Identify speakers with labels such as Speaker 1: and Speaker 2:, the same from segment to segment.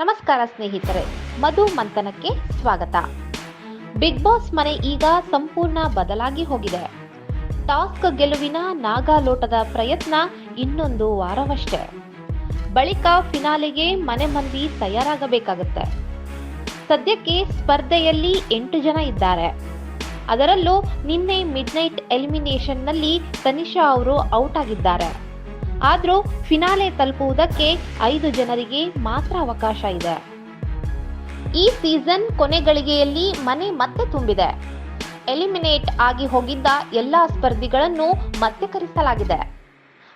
Speaker 1: ನಮಸ್ಕಾರ ಸ್ನೇಹಿತರೆ, ಮಧು ಮಂಥನಕ್ಕೆ ಸ್ವಾಗತ. ಬಿಗ್ ಬಾಸ್ ಮನೆ ಈಗ ಸಂಪೂರ್ಣ ಬದಲಾಗಿ ಹೋಗಿದೆ. ಟಾಸ್ಕ್ ಗೆಲುವಿನ ನಾಗಾಲೋಟದ ಪ್ರಯತ್ನ ಇನ್ನೊಂದು ವಾರವಷ್ಟೇ. ಬಳಿಕ ಫಿನಾಲೆಗೆ ಮನೆ ಮಂದಿ ತಯಾರಾಗಬೇಕಾಗುತ್ತೆ. ಸದ್ಯಕ್ಕೆ ಸ್ಪರ್ಧೆಯಲ್ಲಿ 8 ಜನ ಇದ್ದಾರೆ. ಅದರಲ್ಲೂ ನಿನ್ನೆ ಮಿಡ್ನೈಟ್ ಎಲಿಮಿನೇಷನ್ನಲ್ಲಿ ತನಿಷಾ ಅವರು ಔಟ್ ಆಗಿದ್ದಾರೆ. ಆದರೂ ಫಿನಾಲೆ ತಲುಪುವುದಕ್ಕೆ 5 ಜನರಿಗೆ ಮಾತ್ರ ಅವಕಾಶ ಇದೆ. ಈ ಸೀಸನ್ ಕೊನೆ ಗಳಿಗೆಯಲ್ಲಿ ಮನೆ ಮತ್ತೆ ತುಂಬಿದೆ. ಎಲಿಮಿನೇಟ್ ಆಗಿ ಹೋಗಿದ್ದ ಎಲ್ಲಾ ಸ್ಪರ್ಧಿಗಳನ್ನು ಮತ್ತೆ ಕರೆಸಲಾಗಿದೆ.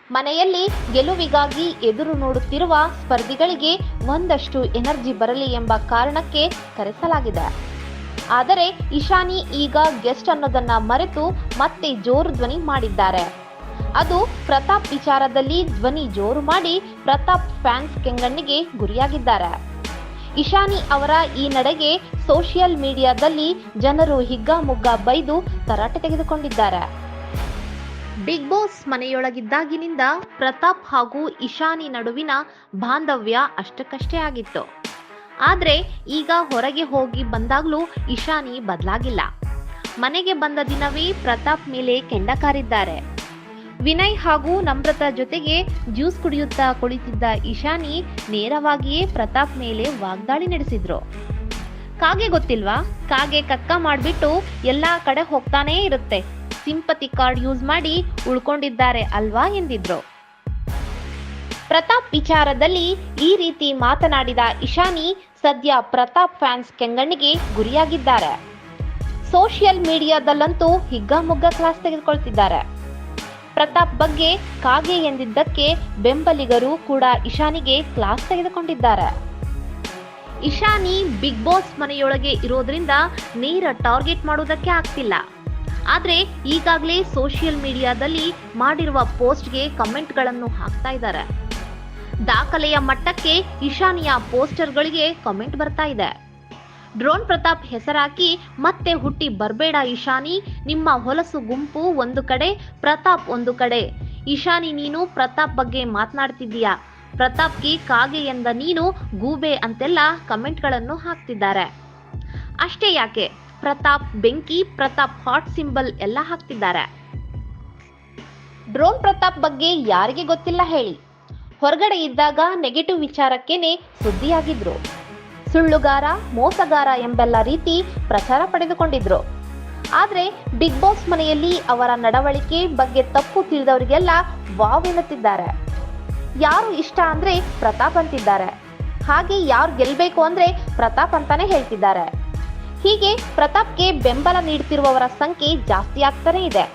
Speaker 1: ಮನೆಯಲ್ಲಿ ಗೆಲುವಿಗಾಗಿ ಎದುರು ನೋಡುತ್ತಿರುವ ಸ್ಪರ್ಧಿಗಳಿಗೆ ಒಂದಷ್ಟು ಎನರ್ಜಿ ಬರಲಿ ಎಂಬ ಕಾರಣಕ್ಕೆ ಕರೆಸಲಾಗಿದೆ. ಆದರೆ ಇಶಾನಿ ಈಗ ಗೆಸ್ಟ್ ಅನ್ನೋದನ್ನ ಮರೆತು ಮತ್ತೆ ಜೋರು ಧ್ವನಿ ಮಾಡಿದ್ದಾರೆ. ಅದು ಪ್ರತಾಪ್ ವಿಚಾರದಲ್ಲಿ ಧ್ವನಿ ಜೋರು ಮಾಡಿ ಪ್ರತಾಪ್ ಫ್ಯಾನ್ಸ್ ಕೆಂಗಣ್ಣಿಗೆ ಗುರಿಯಾಗಿದ್ದಾರೆ. ಇಶಾನಿ ಅವರ ಈ ನಡೆಗೆ ಸೋಷಿಯಲ್ ಮೀಡಿಯಾದಲ್ಲಿ ಜನರು ಹಿಗ್ಗಾಮುಗ್ಗಾ ಬೈದು ತರಾಟೆ ತೆಗೆದುಕೊಂಡಿದ್ದಾರೆ. ಬಿಗ್ ಬಾಸ್ ಮನೆಯೊಳಗಿದ್ದಾಗಿನಿಂದ ಪ್ರತಾಪ್ ಹಾಗೂ ಇಶಾನಿ ನಡುವಿನ ಬಾಂಧವ್ಯ ಅಷ್ಟಕ್ಕಷ್ಟೇ ಆಗಿತ್ತು. ಆದರೆ ಈಗ ಹೊರಗೆ ಹೋಗಿ ಬಂದಾಗಲೂ ಇಶಾನಿ ಬದಲಾಗಿಲ್ಲ. ಮನೆಗೆ ಬಂದ ದಿನವೇ ಪ್ರತಾಪ್ ಮೇಲೆ ಕೆಂಡ ಕಾರಿದ್ದಾರೆ. ವಿನಯ್ ಹಾಗೂ ನಮ್ರತಾ ಜೊತೆಗೆ ಜ್ಯೂಸ್ ಕುಡಿಯುತ್ತಾ ಕುಳಿತಿದ್ದ ಇಶಾನಿ ನೇರವಾಗಿಯೇ ಪ್ರತಾಪ್ ಮೇಲೆ ವಾಗ್ದಾಳಿ ನಡೆಸಿದ್ರು. ಕಾಗೆ ಗೊತ್ತಿಲ್ವಾ, ಕಾಗೆ ಕಕ್ಕ ಮಾಡಿಬಿಟ್ಟು ಎಲ್ಲಾ ಕಡೆ ಹೋಗ್ತಾನೇ ಇರುತ್ತೆ, ಸಿಂಪತಿ ಕಾರ್ಡ್ ಯೂಸ್ ಮಾಡಿ ಉಳ್ಕೊಂಡಿದ್ದಾರೆ ಅಲ್ವಾ ಎಂದಿದ್ರು. ಪ್ರತಾಪ್ ವಿಚಾರದಲ್ಲಿ ಈ ರೀತಿ ಮಾತನಾಡಿದ ಇಶಾನಿ ಸದ್ಯ ಪ್ರತಾಪ್ ಫ್ಯಾನ್ಸ್ ಕೆಂಗಣ್ಣಿಗೆ ಗುರಿಯಾಗಿದ್ದಾರೆ. ಸೋಷಿಯಲ್ ಮೀಡಿಯಾದಲ್ಲಂತೂ ಹಿಗ್ಗಾಮುಗ್ಗಾ ಕ್ಲಾಸ್ ತೆಗೆದುಕೊಳ್ತಿದ್ದಾರೆ. ಪ್ರತಾಪ್ ಬಗ್ಗೆ ಕಾಗೆ ಎಂದಿದ್ದಕ್ಕೆ ಬೆಂಬಲಿಗರು ಕೂಡ ಇಶಾನಿಗೆ ಕ್ಲಾಸ್ ತೆಗೆದುಕೊಂಡಿದ್ದಾರೆ. ಇಶಾನಿ ಬಿಗ್ ಬಾಸ್ ಮನೆಯೊಳಗೆ ಇರೋದ್ರಿಂದ ನೇರ ಟಾರ್ಗೆಟ್ ಮಾಡುವುದಕ್ಕೆ ಆಗ್ತಿಲ್ಲ. ಆದ್ರೆ ಈಗಾಗಲೇ ಸೋಷಿಯಲ್ ಮೀಡಿಯಾದಲ್ಲಿ ಮಾಡಿರುವ ಪೋಸ್ಟ್ಗೆ ಕಮೆಂಟ್ಗಳನ್ನು ಹಾಕ್ತಾ ಇದ್ದಾರೆ. ದಾಖಲೆಯ ಮಟ್ಟಕ್ಕೆ ಇಶಾನಿಯ ಪೋಸ್ಟರ್ಗಳಿಗೆ ಕಮೆಂಟ್ ಬರ್ತಾ ಇದೆ. ಡ್ರೋನ್ ಪ್ರತಾಪ್ ಹೆಸರಾಕಿ ಮತ್ತೆ ಹುಟ್ಟಿ ಬರಬೇಡ ಇಶಾನಿ, ನಿಮ್ಮ ಹೊಲಸು ಗುಂಪು ಒಂದು ಕಡೆ, ಪ್ರತಾಪ್ ಒಂದು ಕಡೆ. ಇಶಾನಿ ನೀನು ಪ್ರತಾಪ್ ಬಗ್ಗೆ ಮಾತನಾಡ್ತಿದ್ದೀಯಾ, ಪ್ರತಾಪ್ಗೆ ಕಾಗೆ ಎಂದ ನೀನು ಗೂಬೆ ಅಂತೆಲ್ಲ ಕಮೆಂಟ್ಗಳನ್ನು ಹಾಕ್ತಿದ್ದಾರೆ. ಅಷ್ಟೇ ಯಾಕೆ, ಪ್ರತಾಪ್ ಬೆಂಕಿ, ಪ್ರತಾಪ್ ಹಾಟ್ ಸಿಂಬಲ್ ಎಲ್ಲ ಹಾಕ್ತಿದ್ದಾರೆ. ಡ್ರೋನ್ ಪ್ರತಾಪ್ ಬಗ್ಗೆ ಯಾರಿಗೆ ಗೊತ್ತಿಲ್ಲ ಹೇಳಿ. ಹೊರಗಡೆ ಇದ್ದಾಗ ನೆಗೆಟಿವ್ ವಿಚಾರಕ್ಕೇನೆ ಸುದ್ದಿಯಾಗಿದ್ರು. ಸುಳ್ಳುಗಾರ, ಮೋಸಗಾರ ಎಂಬೆಲ್ಲ ರೀತಿ ಪ್ರಚಾರ ಪಡೆದುಕೊಂಡಿದ್ರು. ಆದ್ರೆ ಬಿಗ್ ಬಾಸ್ ಮನೆಯಲ್ಲಿ ಅವರ ನಡವಳಿಕೆ ಬಗ್ಗೆ ತಪ್ಪು ತಿಳಿದವರಿಗೆಲ್ಲ ವಾವ್ ಎನ್ನುತ್ತಿದ್ದಾರೆ. ಯಾರು ಇಷ್ಟ ಅಂದ್ರೆ ಪ್ರತಾಪ್ ಅಂತಿದ್ದಾರೆ. ಹಾಗೆ ಯಾರು ಗೆಲ್ಬೇಕು ಅಂದ್ರೆ ಪ್ರತಾಪ್ ಅಂತಾನೆ ಹೇಳ್ತಿದ್ದಾರೆ. ಹೀಗೆ ಪ್ರತಾಪ್ಗೆ ಬೆಂಬಲ ನೀಡುತ್ತಿರುವವರ ಸಂಖ್ಯೆ ಜಾಸ್ತಿ ಆಗ್ತಾನೆ ಇದೆ.